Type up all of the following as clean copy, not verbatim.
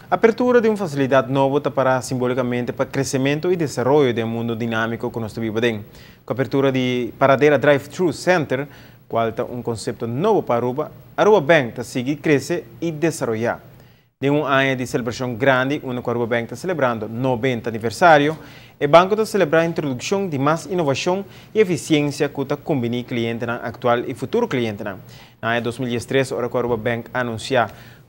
Apertura de uma facilidade nova para simbolicamente para crescimento e desenvolvimento de um mundo dinâmico que nós vivemos. Com a apertura de Paradeira Drive-Thru Center, qual é um conceito novo para Aruba Bank está seguir crescer e desenvolver. De um ano de celebração grande, onde a Aruba Bank está celebrando 90 aniversário, o banco está celebrando a introdução de mais inovação e eficiência que está combinando cliente atual e futuro cliente. No ano 2013, a Aruba Bank anunciou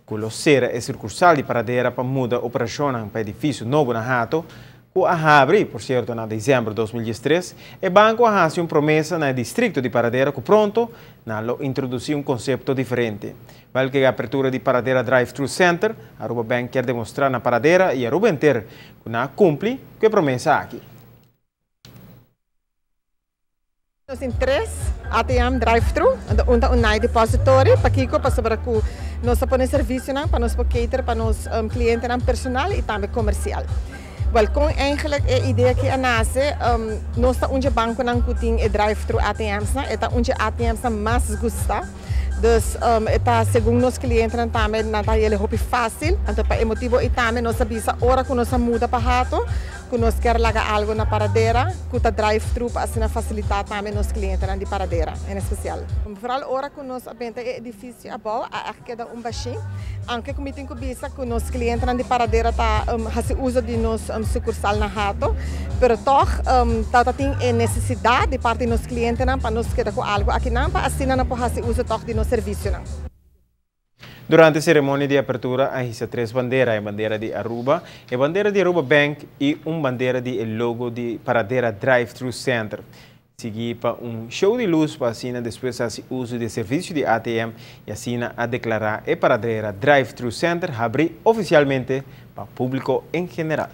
que o será é sucursal de Paradeira para mudar a operação para o edifício novo na Hato, que abre, por certo, em dezembro de 2013, o banco fez uma promessa no distrito de Paradeira que pronto não introduzir um conceito diferente. Vale que a apertura de Paradeira Drive-Thru Center, a Aruba Bank quer demonstrar na Paradeira e a Aruba inteira que não cumpre com a promessa aqui. Nós temos 3 ATM drive-thru, um depositório para que nós podemos serviço para nós cater para nos clientes personal e também comercial. Wel, com eigenlijk a ideia que nasce, nós temos um banco que tem drive-thru ATMs, é onde ATMs mais gosta. Dus está segundo os clientes também não está ele hopi fácil, então para motivo e também nós sabemos hora que nós muda para Hato, que nós quer largar algo na Paradeira, que está drive-thru para assim facilitar também nos clientes de Paradeira, em especial. Vooral hora que nós abrimos o edifício above, queda baixinho, anche como tem que bisa que nos clientes de Paradeira tá fazem uso de nos sucursal na Hato, pero toch tá tem necessidade de parte dos clientes para nos queda com algo aqui não para assim não para fazer uso toch de nos serviço não. Durante a cerimônia de apertura, há 3 bandeiras, a bandeira de Aruba, a bandeira de Aruba Bank e uma bandeira de logo de Paradeira Drive-Thru Center. Seguir para um show de luz para assim depois fazer uso de serviço de ATM e assim a declarar a Paradeira Drive-Thru Center abrir oficialmente para o público em geral.